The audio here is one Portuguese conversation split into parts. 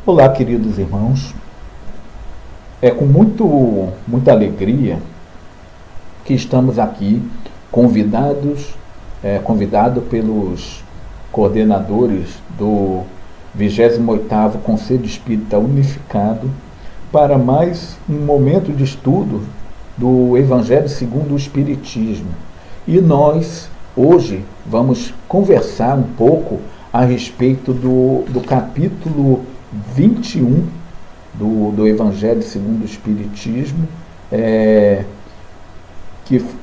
Olá, queridos irmãos. É com muita alegria que estamos aqui convidado pelos coordenadores do 28º Conselho Espírita Unificado para mais um momento de estudo do Evangelho segundo o Espiritismo. E nós, hoje, vamos conversar um pouco a respeito do capítulo 21 do Evangelho segundo o Espiritismo,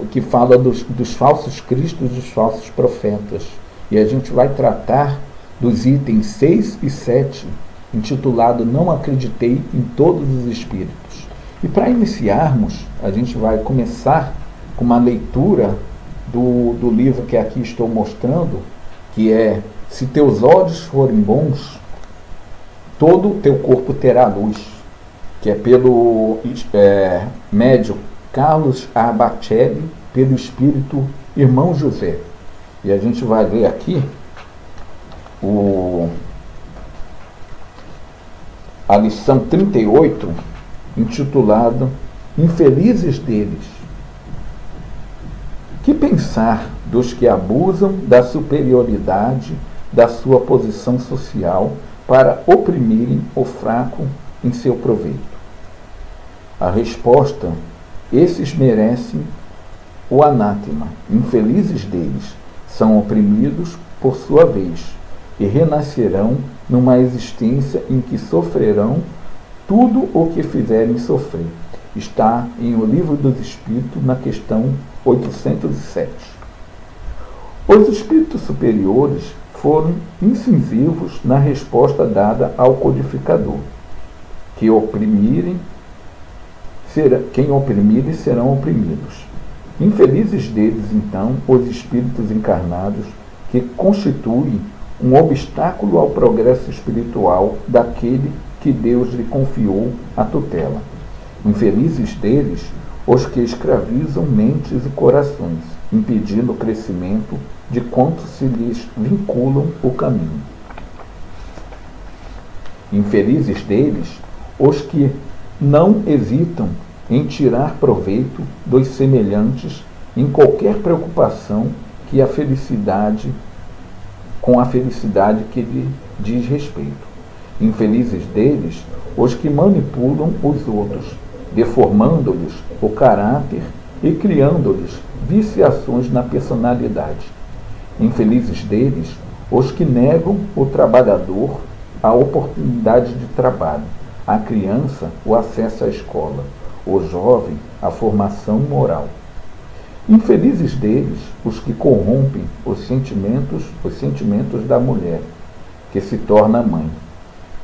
que fala dos falsos cristos e dos falsos profetas. E a gente vai tratar dos itens 6 e 7, intitulado Não Acreditei em Todos os Espíritos. E para iniciarmos, a gente vai começar com uma leitura do livro que aqui estou mostrando, que é Se Teus Olhos Forem Bons, Todo o Teu Corpo Terá Luz, que é pelo médium Carlos Arbacelli, pelo espírito Irmão José. E a gente vai ler aqui a lição 38, intitulada Infelizes deles. Que pensar dos que abusam da superioridade da sua posição social para oprimirem o fraco em seu proveito? A resposta: esses merecem o anátema. Infelizes deles, são oprimidos por sua vez e renascerão numa existência em que sofrerão tudo o que fizerem sofrer. Está em O Livro dos Espíritos, na questão 807. Os espíritos superiores foram incisivos na resposta dada ao codificador. Quem oprimirem serão oprimidos. Infelizes deles, então, os espíritos encarnados que constituem um obstáculo ao progresso espiritual daquele que Deus lhe confiou a tutela. Infelizes deles, os que escravizam mentes e corações, impedindo o crescimento de quantos se lhes vinculam o caminho. Infelizes deles, os que não hesitam em tirar proveito dos semelhantes em qualquer preocupação com a felicidade que lhe diz respeito. Infelizes deles, os que manipulam os outros, deformando-lhes o caráter e criando-lhes viciações na personalidade. Infelizes deles, os que negam ao trabalhador a oportunidade de trabalho, à criança o acesso à escola, o jovem a formação moral. Infelizes deles, os que corrompem os sentimentos da mulher, que se torna mãe,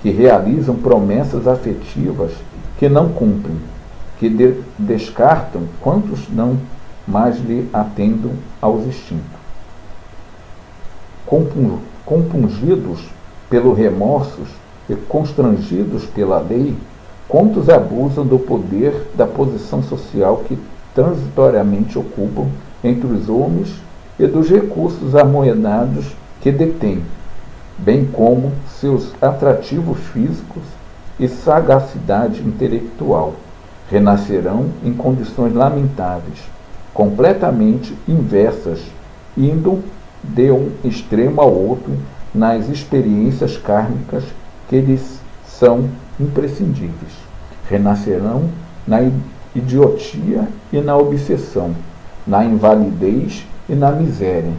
que realizam promessas afetivas que não cumprem, que descartam quantos não mais lhe atendam aos instintos. Compungidos pelo remorsos e constrangidos pela lei, quantos abusam do poder da posição social que transitoriamente ocupam entre os homens e dos recursos amoedados que detêm, bem como seus atrativos físicos e sagacidade intelectual, renascerão em condições lamentáveis, completamente inversas, indo de um extremo ao outro nas experiências kármicas que lhes são imprescindíveis. Renascerão na idiotia e na obsessão, na invalidez e na miséria,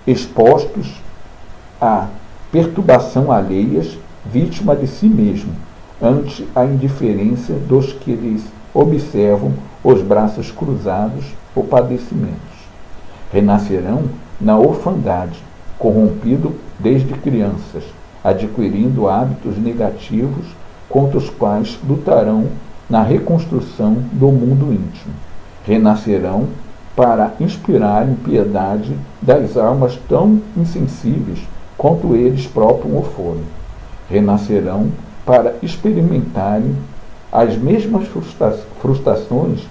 expostos à perturbação alheias, vítima de si mesmo, ante a indiferença dos que lhes observam os braços cruzados ou padecimentos. Renascerão na orfandade, corrompido desde crianças, adquirindo hábitos negativos contra os quais lutarão na reconstrução do mundo íntimo. Renascerão para inspirarem piedade das almas tão insensíveis quanto eles próprios o foram. Renascerão para experimentarem as mesmas frustrações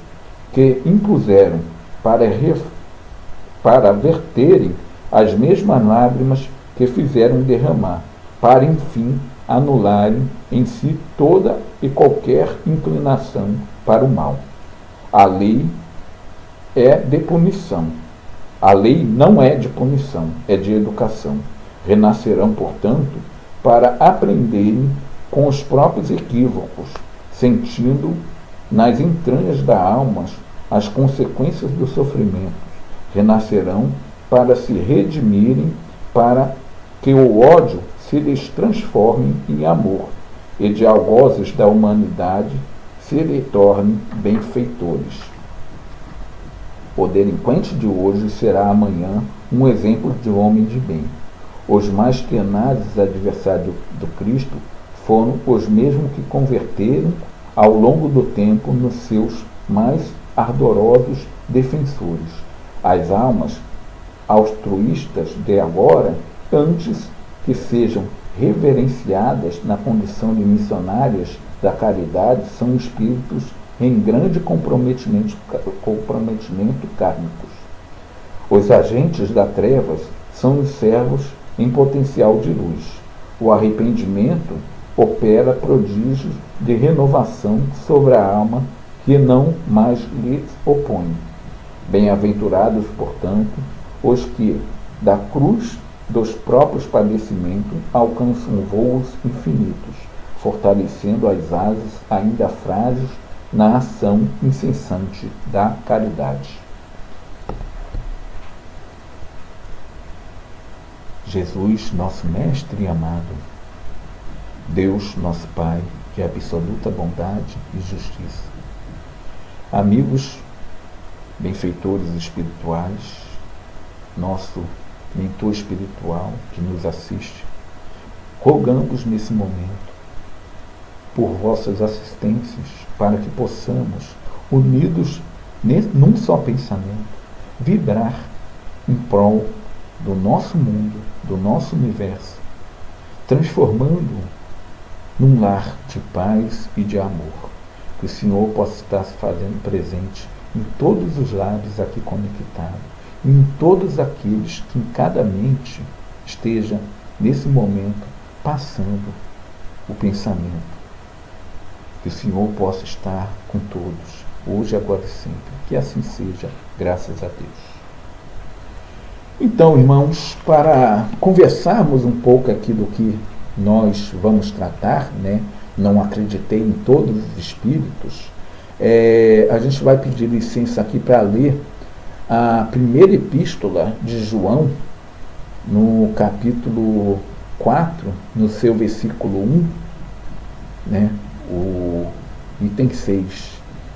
que impuseram, para verterem as mesmas lágrimas que fizeram derramar, para enfim anularem em si toda e qualquer inclinação para o mal. A lei é de punição. A lei não é de punição, é de educação. Renascerão, portanto, para aprenderem com os próprios equívocos, sentindo nas entranhas da alma as consequências do sofrimento. Renascerão para se redimirem, para que o ódio se lhes transforme em amor, e de algozes da humanidade se lhe tornem benfeitores. O delinquente de hoje será amanhã um exemplo de homem de bem. Os mais tenazes adversários do Cristo foram os mesmos que converteram ao longo do tempo nos seus mais ardorosos defensores. As almas altruístas de agora, antes que sejam reverenciadas na condição de missionárias da caridade, são espíritos em grande comprometimento kármicos. Os agentes das trevas são os servos em potencial de luz. O arrependimento opera prodígios de renovação sobre a alma que não mais lhes opõe. Bem-aventurados, portanto, os que, da cruz dos próprios padecimentos, alcançam voos infinitos, fortalecendo as asas ainda frágeis na ação incessante da caridade. Jesus, nosso Mestre e amado, Deus, nosso Pai, de absoluta bondade e justiça, amigos, benfeitores espirituais, nosso mentor espiritual que nos assiste, rogamos nesse momento por vossas assistências para que possamos, unidos num só pensamento, vibrar em prol do nosso mundo, do nosso universo, transformando-o num lar de paz e de amor. Que o Senhor possa estar se fazendo presente em todos os lares aqui conectados, e em todos aqueles que em cada mente esteja, nesse momento, passando o pensamento. Que o Senhor possa estar com todos, hoje, agora e sempre. Que assim seja, graças a Deus. Então, irmãos, para conversarmos um pouco aqui do que nós vamos tratar, né? Não acreditei em todos os espíritos, a gente vai pedir licença aqui para ler a primeira epístola de João, no capítulo 4, no seu versículo 1, né? O item 6,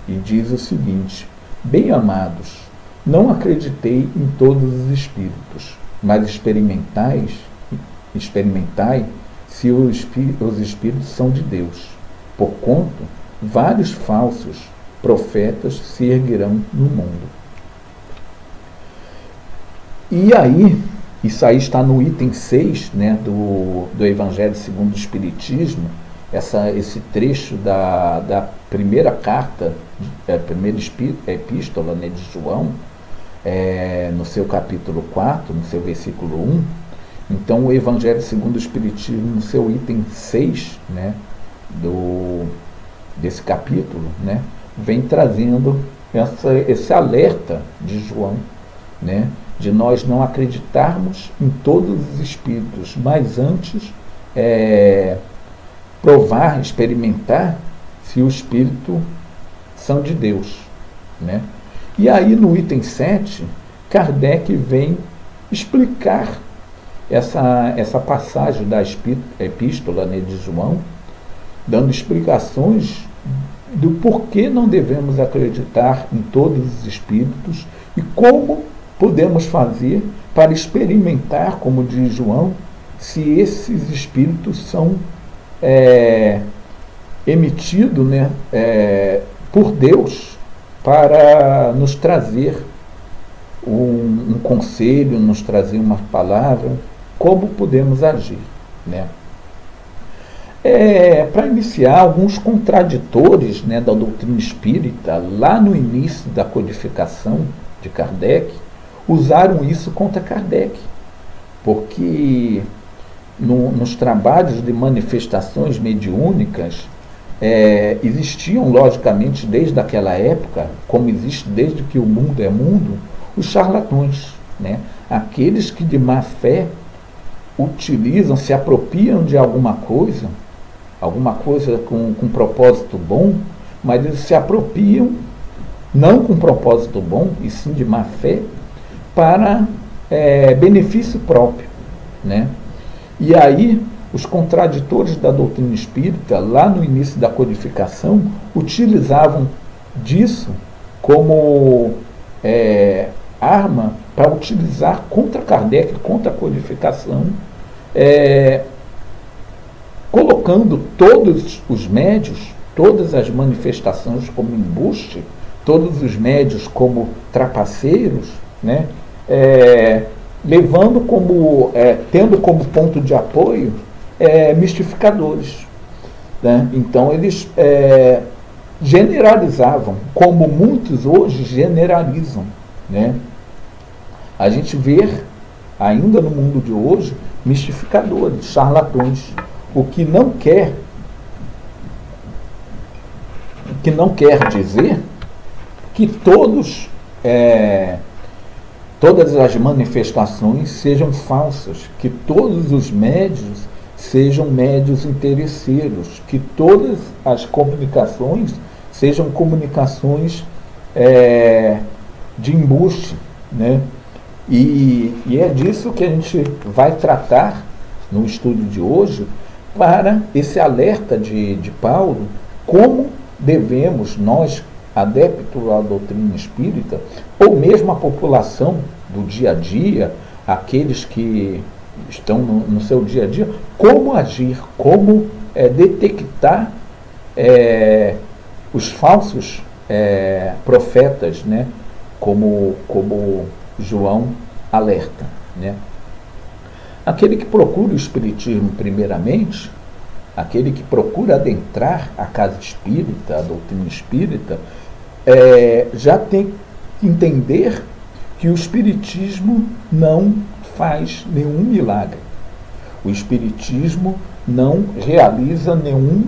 e diz o seguinte: bem amados, não acreditei em todos os espíritos, mas experimentai se os espíritos são de Deus. Porquanto, vários falsos profetas se erguerão no mundo. E aí, isso aí está no item 6, né, do Evangelho segundo o Espiritismo, esse trecho da primeira carta, primeira epístola, né, de João, no seu capítulo 4, no seu versículo 1. Então, o Evangelho segundo o Espiritismo, no seu item 6, né, desse capítulo, né, vem trazendo esse alerta de João, né, de nós não acreditarmos em todos os espíritos, mas antes provar, experimentar se o espírito são de Deus, né? E aí no item 7, Kardec vem explicar essa passagem da epístola, né, de João, dando explicações do porquê não devemos acreditar em todos os espíritos e como podemos fazer para experimentar, como diz João, se esses espíritos são emitidos, né, por Deus para nos trazer um conselho, nos trazer uma palavra, como podemos agir, né? Para iniciar, alguns contraditores, né, da doutrina espírita, lá no início da codificação de Kardec, usaram isso contra Kardec, porque nos trabalhos de manifestações mediúnicas, existiam, logicamente, desde aquela época, como existe desde que o mundo é mundo, os charlatões, né? Aqueles que de má fé utilizam, se apropriam de alguma coisa com propósito bom, mas eles se apropriam não com propósito bom, e sim de má fé, para benefício próprio, né? E aí, os contraditores da doutrina espírita, lá no início da codificação, utilizavam disso como arma para utilizar contra Kardec, contra a codificação, colocando todos os médios, todas as manifestações como embuste, todos os médios como trapaceiros, né? Levando tendo como ponto de apoio mistificadores, né? Então eles generalizavam, como muitos hoje generalizam, né? A gente vê ainda no mundo de hoje mistificadores, charlatões, o que não quer dizer que todas as manifestações sejam falsas, que todos os médios sejam médios interesseiros, que todas as comunicações sejam comunicações de embuste, né? E é disso que a gente vai tratar no estudo de hoje, para esse alerta de Paulo, como devemos nós, adeptos à doutrina espírita, ou mesmo a população do dia a dia, aqueles que estão no seu dia a dia, como agir, como detectar os falsos profetas, né? Como João alerta, né? Aquele que procura o espiritismo primeiramente, aquele que procura adentrar a casa espírita, a doutrina espírita, já tem que entender que o espiritismo não faz nenhum milagre. O espiritismo não realiza nenhum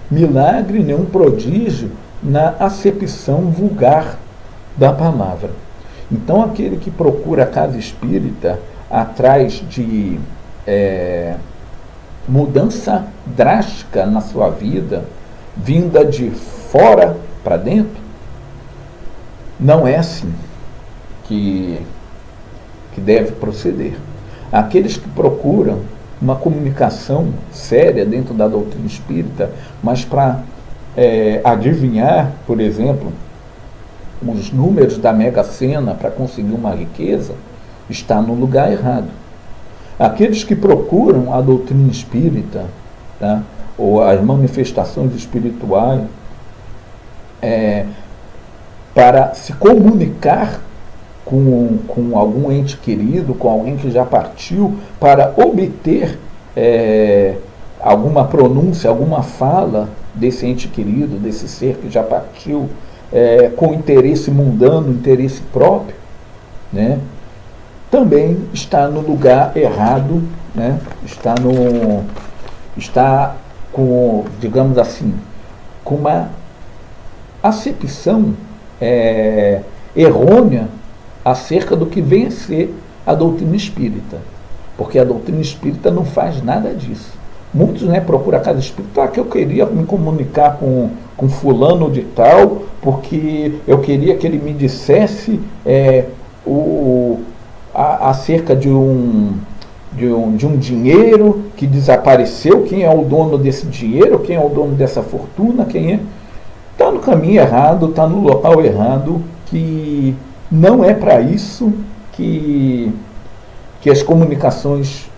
milagre, nenhum prodígio na acepção vulgar da palavra. Então, aquele que procura a casa espírita atrás de mudança drástica na sua vida, vinda de fora para dentro, não é assim que deve proceder. Aqueles que procuram uma comunicação séria dentro da doutrina espírita, mas para adivinhar, por exemplo, os números da Mega Sena para conseguir uma riqueza, está no lugar errado. Aqueles que procuram a doutrina espírita, tá? Ou as manifestações espirituais, para se comunicar com algum ente querido, com alguém que já partiu, para obter alguma pronúncia, alguma fala desse ente querido, desse ser que já partiu, com interesse mundano, interesse próprio, né? Também está no lugar errado, né? Está com, digamos assim, com uma acepção errônea acerca do que vem a ser a doutrina espírita, porque a doutrina espírita não faz nada disso. Muitos, né, procuram a casa espírita, que eu queria me comunicar com fulano de tal, porque eu queria que ele me dissesse acerca de um dinheiro que desapareceu, quem é o dono desse dinheiro, quem é o dono dessa fortuna, quem é. Está no caminho errado, está no local errado, que não é para isso que as comunicações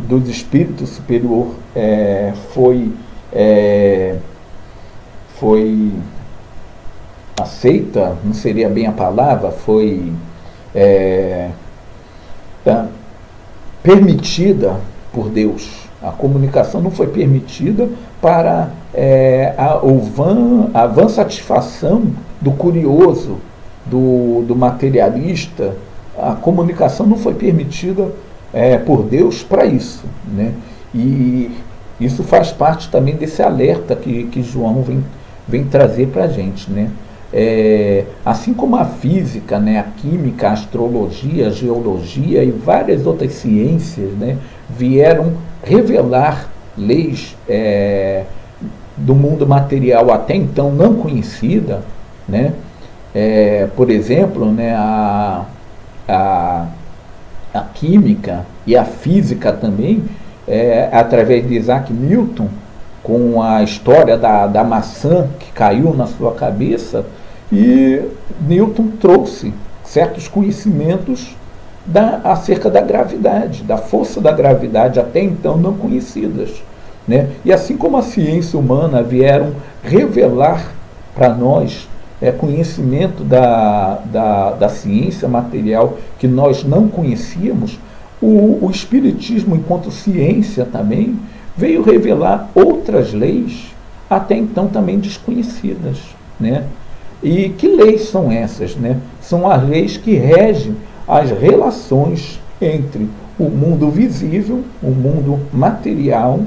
dos espíritos superior foi aceita, não seria bem a palavra, foi permitida por Deus. A comunicação não foi permitida para a vã satisfação do curioso, do materialista. A comunicação não foi permitida por Deus para isso, né? E isso faz parte também desse alerta que João vem trazer para a gente, né? Assim como a física, né, a química, a astrologia, a geologia e várias outras ciências, né, vieram revelar leis do mundo material até então não conhecida, né? Por exemplo, né, a química e a física também, através de Isaac Newton, com a história da maçã que caiu na sua cabeça, e Newton trouxe certos conhecimentos acerca da gravidade, da força da gravidade, até então não conhecidas, né? E assim como a ciência humana vieram revelar para nós conhecimento da ciência material que nós não conhecíamos, o Espiritismo, enquanto ciência também, veio revelar outras leis até então também desconhecidas, né? E que leis são essas, né? São as leis que regem as relações entre o mundo visível, o mundo material,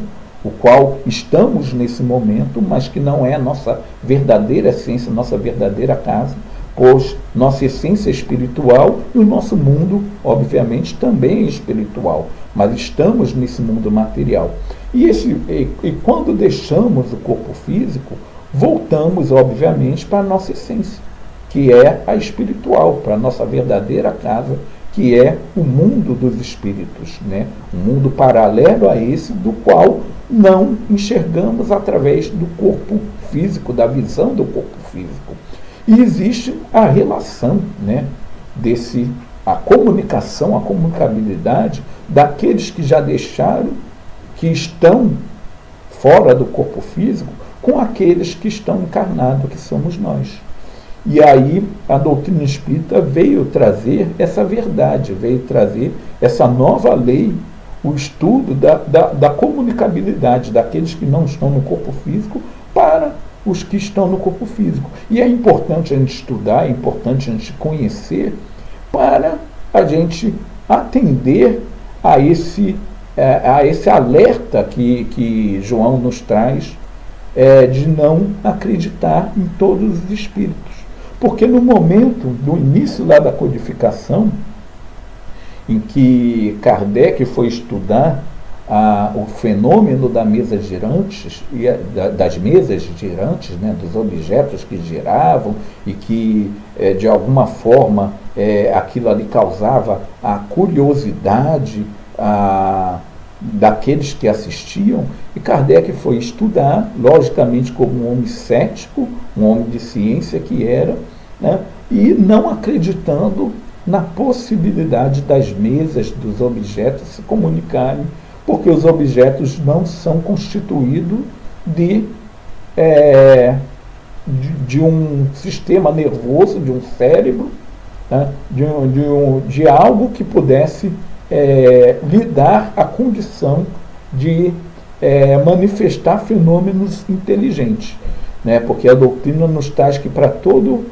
o qual estamos nesse momento, mas que não é a nossa verdadeira essência, nossa verdadeira casa, pois nossa essência é espiritual e o nosso mundo, obviamente, também é espiritual, mas estamos nesse mundo material. E quando deixamos o corpo físico, voltamos, obviamente, para a nossa essência, que é a espiritual, para a nossa verdadeira casa, que é o mundo dos espíritos, né? Um mundo paralelo a esse, do qual não enxergamos através do corpo físico, da visão do corpo físico. E existe a relação, né, a comunicação, a comunicabilidade daqueles que já deixaram, que estão fora do corpo físico, com aqueles que estão encarnados, que somos nós. E aí a doutrina espírita veio trazer essa verdade, veio trazer essa nova lei, o estudo da comunicabilidade daqueles que não estão no corpo físico para os que estão no corpo físico. E é importante a gente estudar, é importante a gente conhecer, para a gente atender a esse alerta que João nos traz, de não acreditar em todos os espíritos. Porque no momento do início lá da codificação, em que Kardec foi estudar o fenômeno das mesas girantes, né, dos objetos que giravam e que, de alguma forma, aquilo ali causava a curiosidade daqueles que assistiam, e Kardec foi estudar, logicamente como um homem cético, um homem de ciência que era, né, e não acreditando na possibilidade das mesas, dos objetos se comunicarem, porque os objetos não são constituídos de um sistema nervoso, de um cérebro, né, de algo que pudesse lhe dar a condição de manifestar fenômenos inteligentes, né? Porque a doutrina nos traz que para todo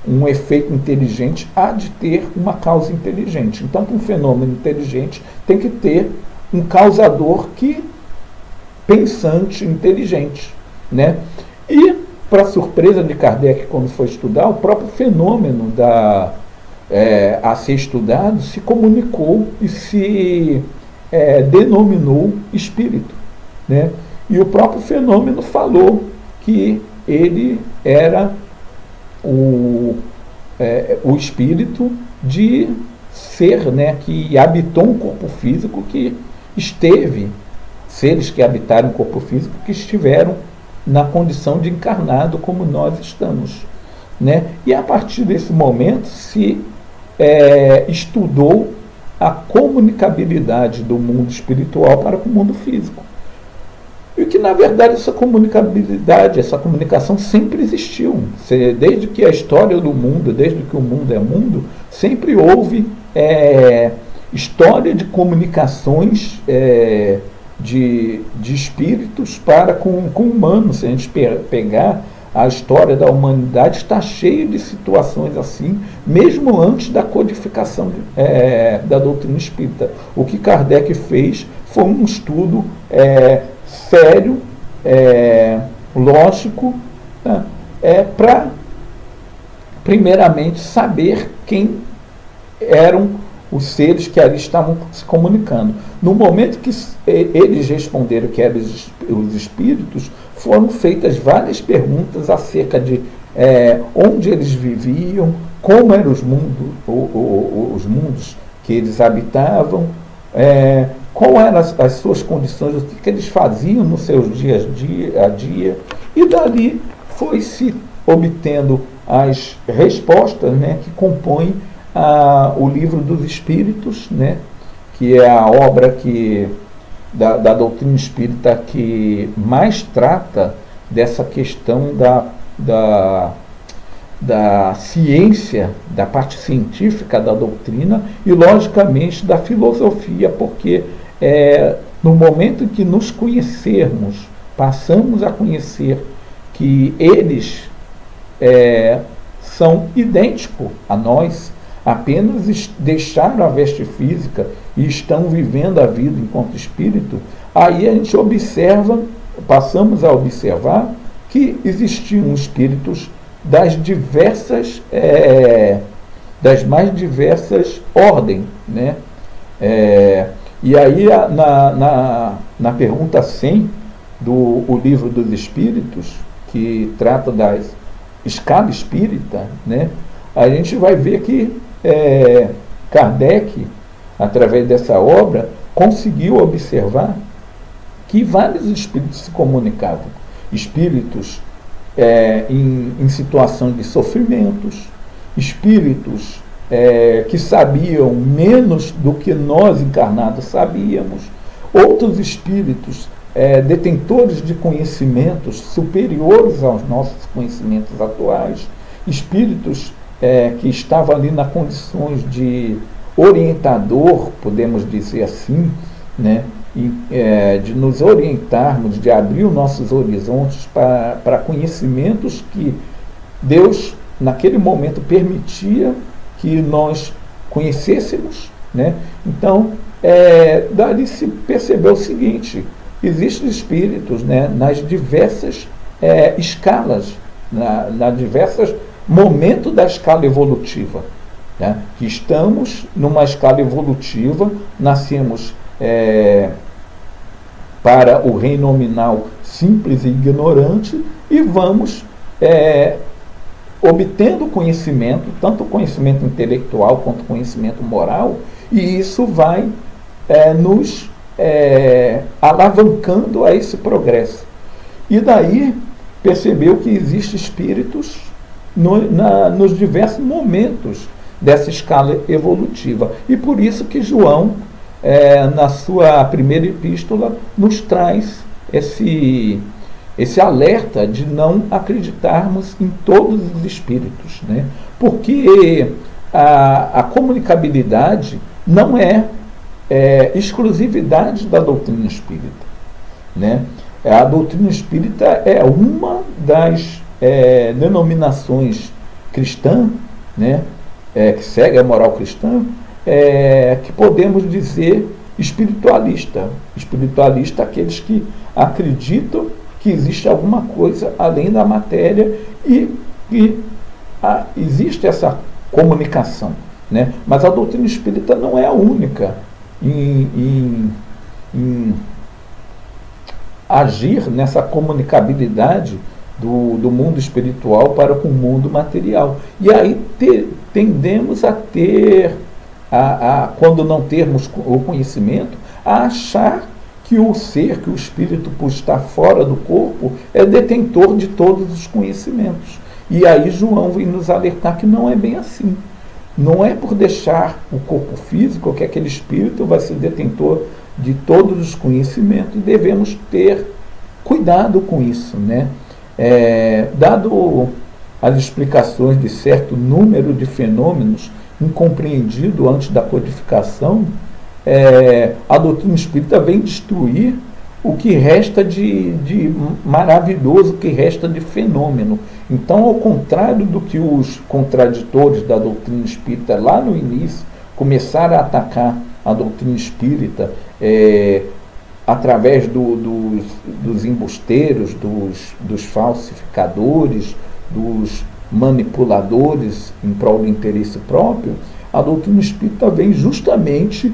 um efeito inteligente há de ter uma causa inteligente. Então, para um fenômeno inteligente tem que ter um causador pensante, inteligente, né? E, para surpresa de Kardec, quando foi estudar, o próprio fenômeno a ser estudado se comunicou e se denominou espírito, né? E o próprio fenômeno falou que ele era o espírito de ser, né, que habitou um corpo físico, que esteve, seres que habitaram um corpo físico, que estiveram na condição de encarnado como nós estamos, né? E a partir desse momento se estudou a comunicabilidade do mundo espiritual para com o mundo físico. E que, na verdade, essa comunicabilidade, essa comunicação sempre existiu. Desde que a história do mundo, desde que o mundo é mundo, sempre houve história de comunicações de espíritos para com humanos. Se a gente pegar a história da humanidade está cheia de situações assim, mesmo antes da codificação da doutrina espírita. O que Kardec fez foi um estudo sério, lógico, né, para, primeiramente, saber quem eram os seres que ali estavam se comunicando. No momento que eles responderam que eram os espíritos, foram feitas várias perguntas acerca de onde eles viviam, como eram os mundos que eles habitavam, quais eram as suas condições, o que eles faziam nos seus dias a dia, e dali foi-se obtendo as respostas, né, que compõem o Livro dos Espíritos, né, que é a obra da doutrina espírita que mais trata dessa questão da ciência, da parte científica da doutrina e, logicamente, da filosofia, porque no momento em que nos conhecermos, passamos a conhecer que eles são idênticos a nós, apenas deixaram a veste física e estão vivendo a vida enquanto espírito, aí a gente passamos a observar que existiam espíritos das mais diversas ordens, né? E aí na pergunta 100 do Livro dos Espíritos, que trata da escala espírita, né, a gente vai ver que Kardec, através dessa obra, conseguiu observar que vários espíritos se comunicavam. Espíritos em situação de sofrimentos, espíritos que sabiam menos do que nós encarnados sabíamos, outros espíritos detentores de conhecimentos superiores aos nossos conhecimentos atuais, espíritos que estavam ali nas condições de orientador, podemos dizer assim, né, de nos orientarmos, de abrir os nossos horizontes para conhecimentos que Deus, naquele momento, permitia que nós conhecêssemos, né? Então, dali se percebeu o seguinte: existem espíritos, né, nas diversas escalas, nas diversas momentos da escala evolutiva, né? Que estamos numa escala evolutiva, nascemos para o reino nominal simples e ignorante e vamos obtendo conhecimento, tanto conhecimento intelectual quanto conhecimento moral, e isso vai nos alavancando a esse progresso. E daí percebeu que existem espíritos nos diversos momentos dessa escala evolutiva. E por isso que João, na sua primeira epístola, nos traz esse alerta de não acreditarmos em todos os espíritos, né? Porque a comunicabilidade não é exclusividade da doutrina espírita, né? A doutrina espírita é uma das denominações cristãs, né, que segue a moral cristã, que podemos dizer espiritualista. Espiritualista, aqueles que acreditam que existe alguma coisa além da matéria e existe essa comunicação, né? Mas a doutrina espírita não é a única em agir nessa comunicabilidade do mundo espiritual para com o mundo material. E aí tendemos a ter, quando não termos o conhecimento, a achar que o ser, que o espírito, por estar fora do corpo, é detentor de todos os conhecimentos. E aí João vem nos alertar que não é bem assim. Não é por deixar o corpo físico que aquele espírito vai ser detentor de todos os conhecimentos, e devemos ter cuidado com isso, né? Dado as explicações de certo número de fenômenos incompreendido antes da codificação, a doutrina espírita vem destruir o que resta de maravilhoso, o que resta de fenômeno. Então, ao contrário do que os contraditores da doutrina espírita lá no início começaram a atacar a doutrina espírita através dos embusteiros, dos falsificadores, dos manipuladores em prol do interesse próprio, a doutrina espírita vem justamente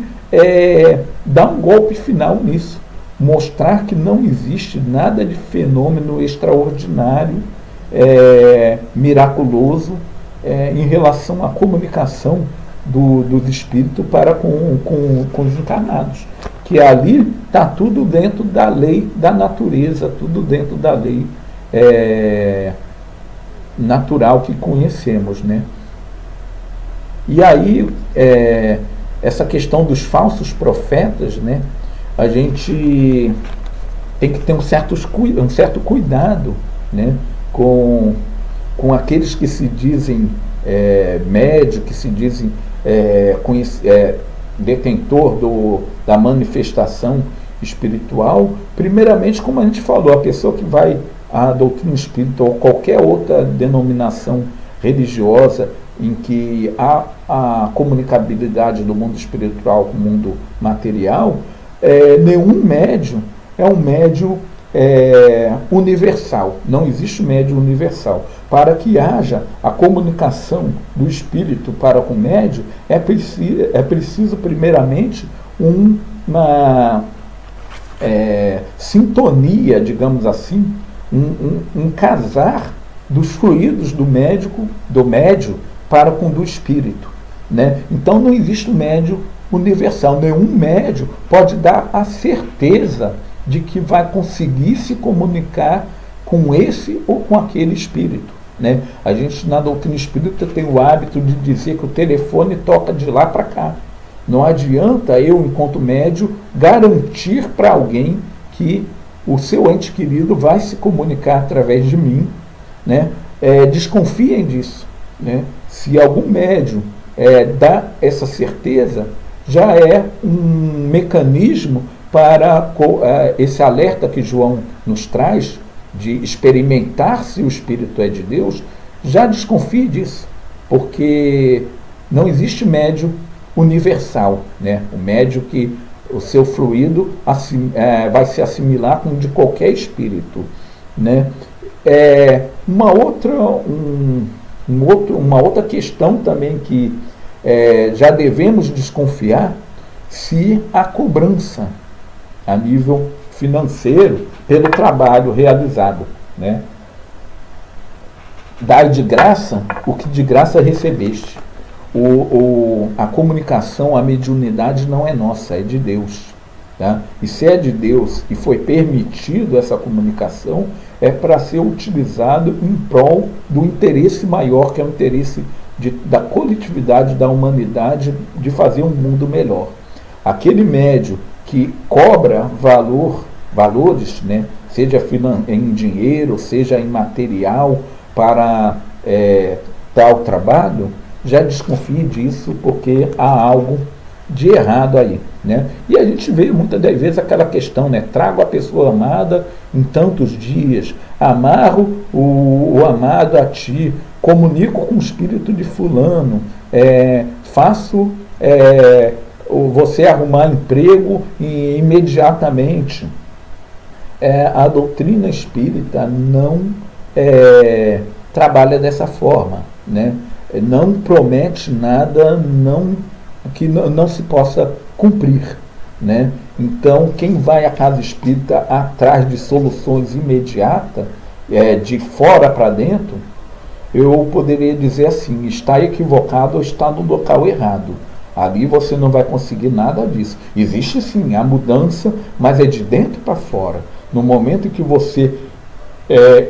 dar um golpe final nisso, mostrar que não existe nada de fenômeno extraordinário, miraculoso, em relação à comunicação dos espíritos para com os encarnados, que ali está tudo dentro da lei da natureza, tudo dentro da lei natural que conhecemos, né? E aí, essa questão dos falsos profetas, né, a gente tem que ter um certo cuidado, né, com aqueles que se dizem médio, que se dizem detentor da manifestação espiritual. Primeiramente, como a gente falou, a pessoa que vai à doutrina espírita ou qualquer outra denominação religiosa em que há a comunicabilidade do mundo espiritual com o mundo material, nenhum médium é um médium universal. Não existe médium universal. Para que haja a comunicação do espírito para com o médium, é preciso primeiramente uma sintonia, digamos assim, um casar dos fluidos do médium para com o do espírito, né? Então não existe médium universal. Nenhum médium pode dar a certeza de que vai conseguir se comunicar com esse ou com aquele espírito, né? A gente na doutrina espírita tem o hábito de dizer que o telefone toca de lá para cá. Não adianta eu, enquanto médium, garantir para alguém que o seu ente querido vai se comunicar através de mim, né? Desconfiem disso, né? Se algum médium dá essa certeza, já é um mecanismo para esse alerta que João nos traz, de experimentar se o Espírito é de Deus. Já desconfie disso, porque não existe médium universal, né? O médium que o seu fluido vai se assimilar com o de qualquer espírito, né? Uma outra questão também que já devemos desconfiar, se a cobrança a nível financeiro pelo trabalho realizado, né? Dai de graça o que de graça recebeste. A comunicação, a mediunidade não é nossa, é de Deus, tá? E se é de Deus e foi permitido essa comunicação, é para ser utilizado em prol do interesse maior, que é o interesse da coletividade, da humanidade, de fazer um mundo melhor. Aquele médium que cobra valores, né, seja em dinheiro, seja em material, para tal trabalho, já desconfie disso, porque há algo de errado aí, né? E a gente vê muitas das vezes aquela questão, né? Trago a pessoa amada em tantos dias, amarro o amado a ti, comunico com o espírito de fulano, faço você arrumar emprego imediatamente. A doutrina espírita não trabalha dessa forma, né? Não promete nada que não se possa cumprir, né? Então, quem vai à casa espírita atrás de soluções imediatas, de fora para dentro, eu poderia dizer assim: está equivocado ou está no local errado. Ali você não vai conseguir nada disso. Existe sim a mudança, mas é de dentro para fora. No momento em que você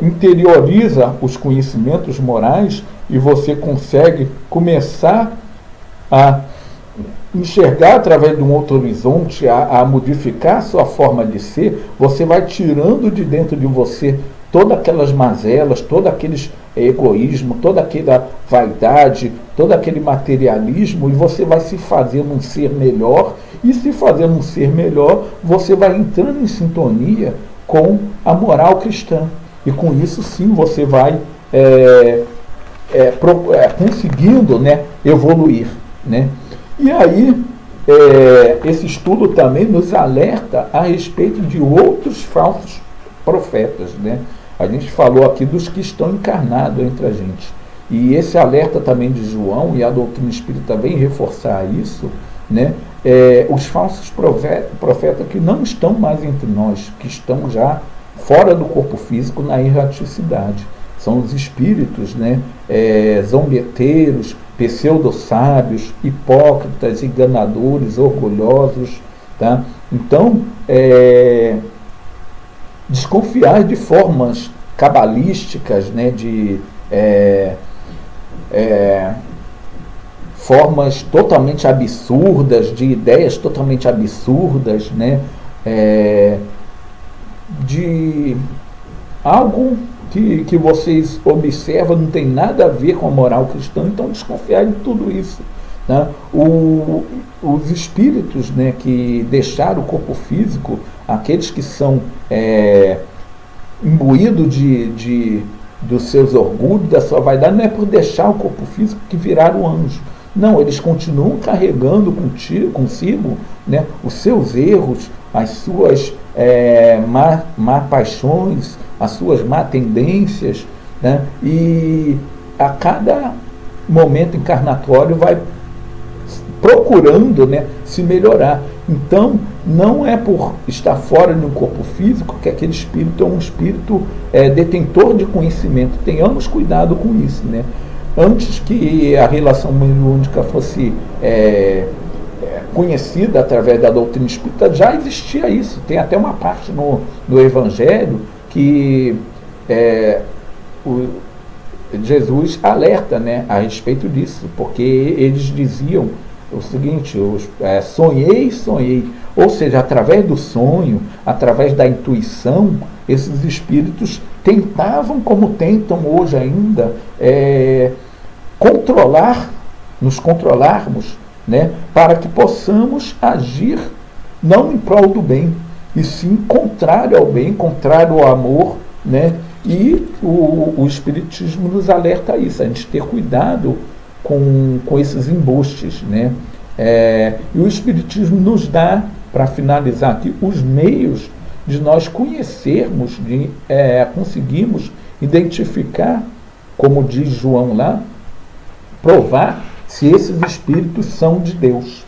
interioriza os conhecimentos morais e você consegue começar a enxergar através de um outro horizonte, a modificar a sua forma de ser, você vai tirando de dentro de você todas aquelas mazelas, todo aqueles egoísmo, toda aquela vaidade, todo aquele materialismo, e você vai se fazendo um ser melhor, e se fazendo um ser melhor, você vai entrando em sintonia com a moral cristã. E com isso sim você vai conseguindo, né, evoluir, né? E aí esse estudo também nos alerta a respeito de outros falsos profetas, né? A gente falou aqui dos que estão encarnados entre a gente. E esse alerta também de João, e a doutrina espírita vem reforçar isso, né? Os falsos profetas que não estão mais entre nós, que estão já fora do corpo físico na erraticidade. São os espíritos, né? Zombeteiros, pseudo-sábios, hipócritas, enganadores, orgulhosos. Tá? Então, desconfiar de formas cabalísticas, né? De formas totalmente absurdas, de ideias totalmente absurdas, né? De algo que vocês observam não tem nada a ver com a moral cristã, então desconfiar de tudo isso. Né? Os espíritos, né, que deixaram o corpo físico, aqueles que são imbuídos dos seus orgulhos, da sua vaidade, não é por deixar o corpo físico que viraram anjo. Não, eles continuam carregando consigo, né, os seus erros, as suas má paixões, as suas má tendências, né, e a cada momento encarnatório vai procurando, né, se melhorar. Então, não é por estar fora de um corpo físico que aquele espírito é um espírito detentor de conhecimento. Tenhamos cuidado com isso, né? Antes que a relação mediúnica fosse conhecida através da doutrina espírita, já existia isso. Tem até uma parte no Evangelho que Jesus alerta, né, a respeito disso, porque eles diziam o seguinte: sonhei. Ou seja, através do sonho, através da intuição, esses espíritos tentavam, como tentam hoje ainda, nos controlarmos, né, para que possamos agir não em prol do bem, e sim contrário ao bem, contrário ao amor, né? E o Espiritismo nos alerta a isso, a gente ter cuidado com esses embustes, né? E o Espiritismo nos dá, para finalizar aqui, os meios de nós conhecermos, de conseguirmos identificar, como diz João lá, provar se esses espíritos são de Deus.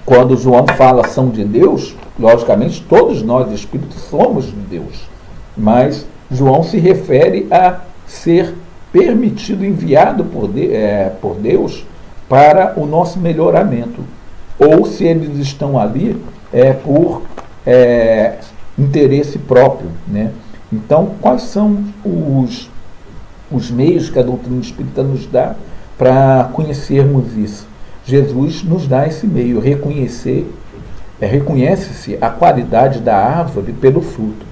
Quando João fala são de Deus, logicamente todos nós espíritos somos de Deus, mas João se refere a ser permitido, enviado por Deus para o nosso melhoramento, ou se eles estão ali por interesse próprio, né? Então, quais são os meios que a doutrina espírita nos dá para conhecermos isso? Jesus nos dá esse meio. Reconhece-se a qualidade da árvore pelo fruto.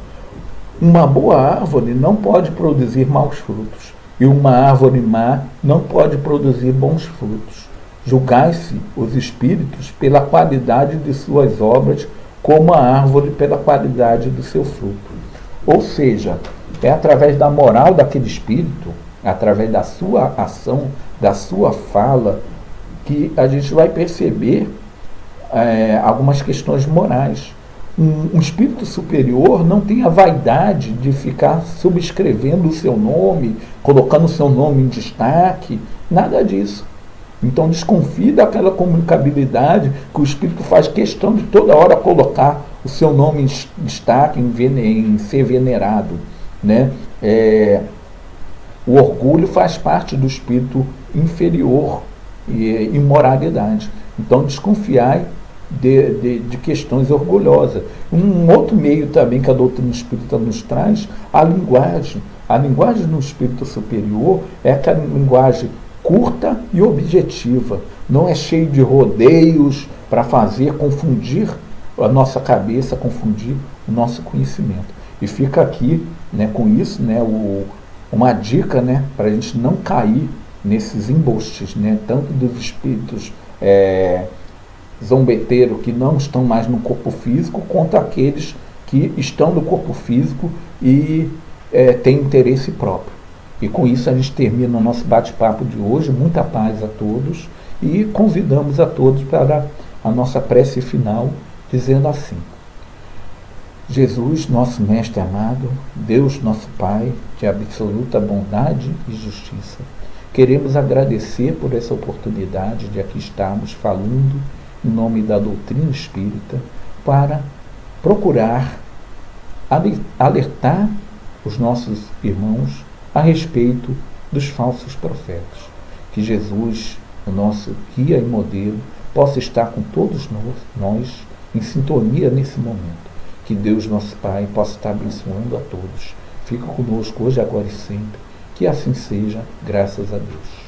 Uma boa árvore não pode produzir maus frutos, e uma árvore má não pode produzir bons frutos. Julgai-se os espíritos pela qualidade de suas obras, como a árvore pela qualidade do seu fruto. Ou seja, é através da moral daquele espírito, através da sua ação, da sua fala, que a gente vai perceber algumas questões morais. Um espírito superior não tem a vaidade de ficar subscrevendo o seu nome, colocando o seu nome em destaque, nada disso. Então desconfie daquela comunicabilidade que o espírito faz questão de toda hora colocar o seu nome em destaque, em ser venerado, né? O orgulho faz parte do espírito inferior e imoralidade. Então desconfiai de questões orgulhosas. Um outro meio também que a doutrina espírita nos traz, a linguagem. A linguagem no espírito superior é aquela linguagem curta e objetiva. Não é cheio de rodeios para fazer confundir a nossa cabeça, confundir o nosso conhecimento. E fica aqui, né, com isso, né, uma dica, né, para a gente não cair nesses embostes, né, tanto dos espíritos zombeteiros que não estão mais no corpo físico, quanto aqueles que estão no corpo físico e têm interesse próprio. E com isso a gente termina o nosso bate-papo de hoje. Muita paz a todos e convidamos a todos para a nossa prece final, dizendo assim: Jesus, nosso Mestre amado, Deus nosso Pai, de absoluta bondade e justiça, queremos agradecer por essa oportunidade de aqui estarmos falando em nome da doutrina espírita para procurar alertar os nossos irmãos a respeito dos falsos profetas. Que Jesus, o nosso guia e modelo, possa estar com todos nós em sintonia nesse momento. Que Deus, nosso Pai, possa estar abençoando a todos. Fica conosco hoje, agora e sempre. Que assim seja, graças a Deus.